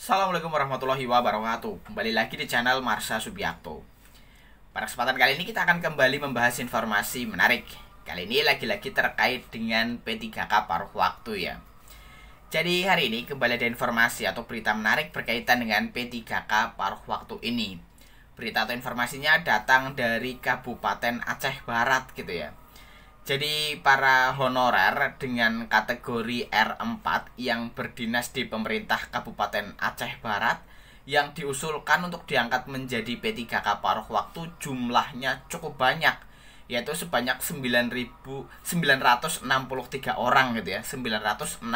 Assalamualaikum warahmatullahi wabarakatuh. Kembali lagi di channel Marsha Subiakto. Pada kesempatan kali ini kita akan kembali membahas informasi menarik. Kali ini lagi-lagi terkait dengan P3K paruh waktu ya. Jadi hari ini kembali ada informasi atau berita menarik berkaitan dengan P3K paruh waktu ini. Berita atau informasinya datang dari Kabupaten Aceh Barat gitu ya. Jadi para honorer dengan kategori R4 yang berdinas di pemerintah Kabupaten Aceh Barat yang diusulkan untuk diangkat menjadi P3K paruh waktu jumlahnya cukup banyak, yaitu sebanyak 9.963 orang gitu ya. 963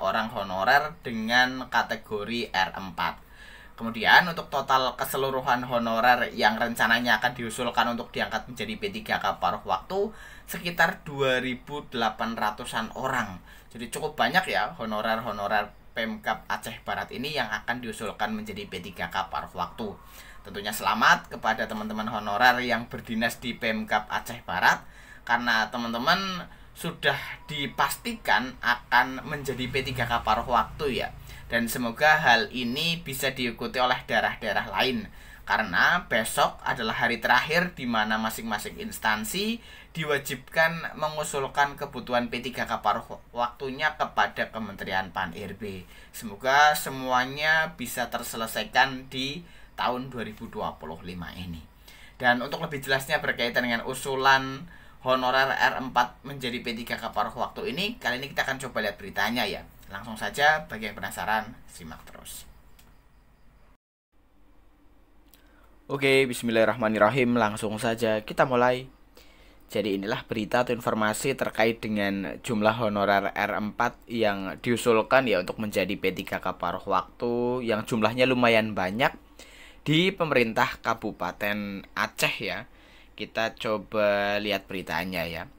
orang honorer dengan kategori R4. Kemudian untuk total keseluruhan honorer yang rencananya akan diusulkan untuk diangkat menjadi P3K paruh waktu sekitar 2.800-an orang. Jadi cukup banyak ya honorer-honorer Pemkab Aceh Barat ini yang akan diusulkan menjadi P3K paruh waktu. Tentunya selamat kepada teman-teman honorer yang berdinas di Pemkab Aceh Barat, karena teman-teman sudah dipastikan akan menjadi P3K paruh waktu ya. Dan semoga hal ini bisa diikuti oleh daerah-daerah lain, karena besok adalah hari terakhir di mana masing-masing instansi diwajibkan mengusulkan kebutuhan P3K paruh waktunya kepada Kementerian Pan-RB. Semoga semuanya bisa terselesaikan di tahun 2025 ini. Dan untuk lebih jelasnya berkaitan dengan usulan honorer R4 menjadi P3K paruh waktu ini, kali ini kita akan coba lihat beritanya ya. Langsung saja, bagi yang penasaran, simak terus. Oke, bismillahirrahmanirrahim. Langsung saja kita mulai. Jadi inilah berita atau informasi terkait dengan jumlah honorer R4 yang diusulkan ya untuk menjadi P3K paruh waktu yang jumlahnya lumayan banyak di pemerintah Kabupaten Aceh ya. Kita coba lihat beritanya ya.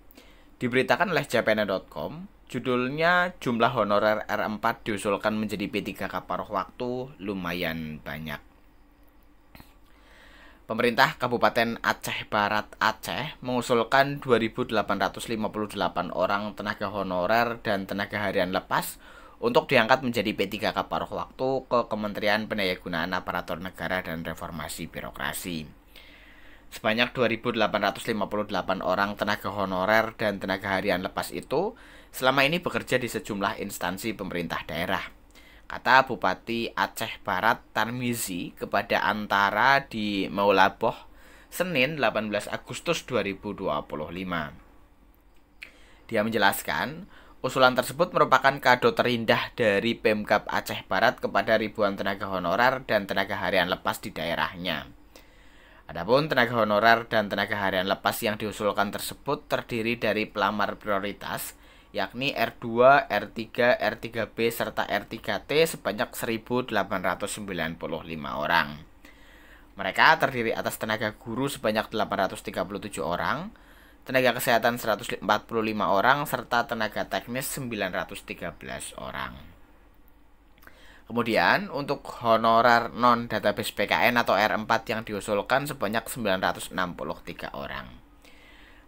Diberitakan oleh jpn.com, judulnya jumlah honorer R4 diusulkan menjadi P3K paruh waktu lumayan banyak. Pemerintah Kabupaten Aceh Barat Aceh mengusulkan 2.858 orang tenaga honorer dan tenaga harian lepas untuk diangkat menjadi P3K paruh waktu ke Kementerian Pendayagunaan Aparatur Negara dan Reformasi Birokrasi. Sebanyak 2.858 orang tenaga honorer dan tenaga harian lepas itu selama ini bekerja di sejumlah instansi pemerintah daerah, kata Bupati Aceh Barat Tarmizi kepada Antara di Maulaboh, Senin 18 Agustus 2025. Dia menjelaskan, usulan tersebut merupakan kado terindah dari Pemkab Aceh Barat kepada ribuan tenaga honorer dan tenaga harian lepas di daerahnya. Adapun tenaga honorer dan tenaga harian lepas yang diusulkan tersebut terdiri dari pelamar prioritas, yakni R2, R3, R3B, serta R3T sebanyak 1.895 orang. Mereka terdiri atas tenaga guru sebanyak 837 orang, tenaga kesehatan 145 orang, serta tenaga teknis 913 orang. Kemudian untuk honorer non-database PKN atau R4 yang diusulkan sebanyak 963 orang.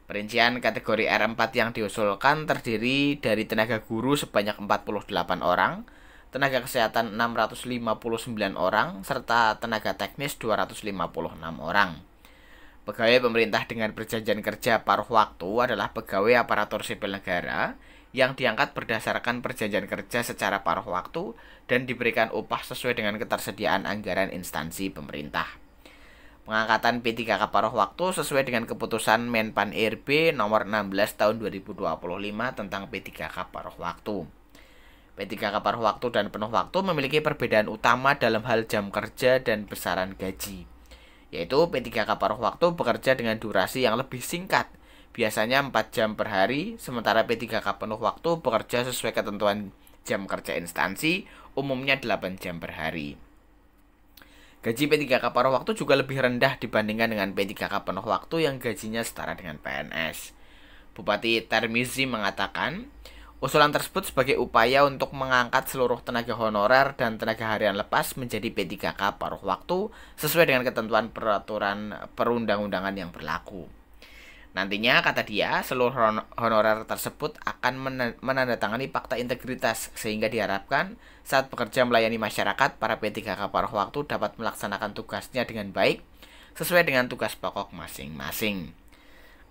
Perincian kategori R4 yang diusulkan terdiri dari tenaga guru sebanyak 48 orang, tenaga kesehatan 659 orang, serta tenaga teknis 256 orang. Pegawai pemerintah dengan perjanjian kerja paruh waktu adalah pegawai aparatur sipil negara yang diangkat berdasarkan perjanjian kerja secara paruh waktu dan diberikan upah sesuai dengan ketersediaan anggaran instansi pemerintah. Pengangkatan P3K paruh waktu sesuai dengan keputusan Menpan RB nomor 16 tahun 2025 tentang P3K paruh waktu. P3K paruh waktu dan penuh waktu memiliki perbedaan utama dalam hal jam kerja dan besaran gaji, yaitu P3K paruh waktu bekerja dengan durasi yang lebih singkat, biasanya 4 jam per hari, sementara P3K penuh waktu bekerja sesuai ketentuan jam kerja instansi, umumnya 8 jam per hari. Gaji P3K paruh waktu juga lebih rendah dibandingkan dengan P3K penuh waktu yang gajinya setara dengan PNS. Bupati Tarmizi mengatakan, usulan tersebut sebagai upaya untuk mengangkat seluruh tenaga honorer dan tenaga harian lepas menjadi P3K paruh waktu sesuai dengan ketentuan peraturan perundang-undangan yang berlaku. Nantinya, kata dia, seluruh honorer tersebut akan menandatangani fakta integritas, sehingga diharapkan saat bekerja melayani masyarakat, para P3K paruh waktu dapat melaksanakan tugasnya dengan baik, sesuai dengan tugas pokok masing-masing.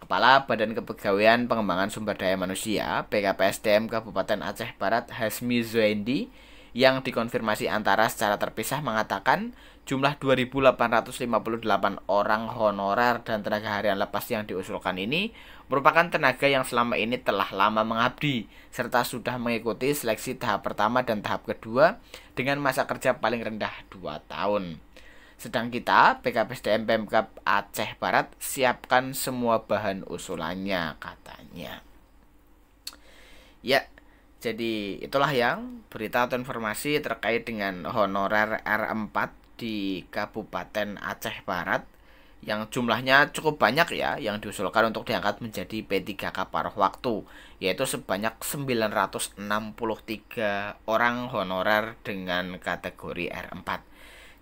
Kepala Badan Kepegawaian Pengembangan Sumber Daya Manusia BKPSDM Kabupaten Aceh Barat Hasmi Zuendi yang dikonfirmasi antara secara terpisah mengatakan jumlah 2.858 orang honorer dan tenaga harian lepas yang diusulkan ini merupakan tenaga yang selama ini telah lama mengabdi serta sudah mengikuti seleksi tahap pertama dan tahap kedua dengan masa kerja paling rendah 2 tahun. Sedang kita, BKPSDM Pemkab Aceh Barat, siapkan semua bahan usulannya, katanya. Ya, jadi itulah yang berita atau informasi terkait dengan honorer R4 di Kabupaten Aceh Barat yang jumlahnya cukup banyak ya, yang diusulkan untuk diangkat menjadi P3K paruh waktu, yaitu sebanyak 963 orang honorer dengan kategori R4.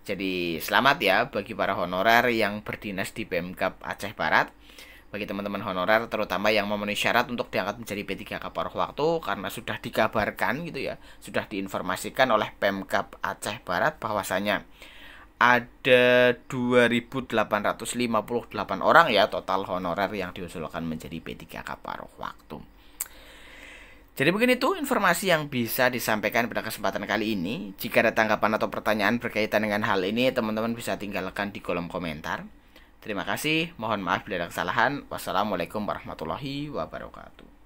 Jadi selamat ya bagi para honorer yang berdinas di Pemkab Aceh Barat. Bagi teman-teman honorer terutama yang memenuhi syarat untuk diangkat menjadi P3K paruh waktu, karena sudah dikabarkan gitu ya, sudah diinformasikan oleh Pemkab Aceh Barat bahwasanya ada 2.858 orang ya total honorer yang diusulkan menjadi P3K paruh waktu. Jadi mungkin itu informasi yang bisa disampaikan pada kesempatan kali ini. Jika ada tanggapan atau pertanyaan berkaitan dengan hal ini, teman-teman bisa tinggalkan di kolom komentar. Terima kasih, mohon maaf bila ada kesalahan. Wassalamualaikum warahmatullahi wabarakatuh.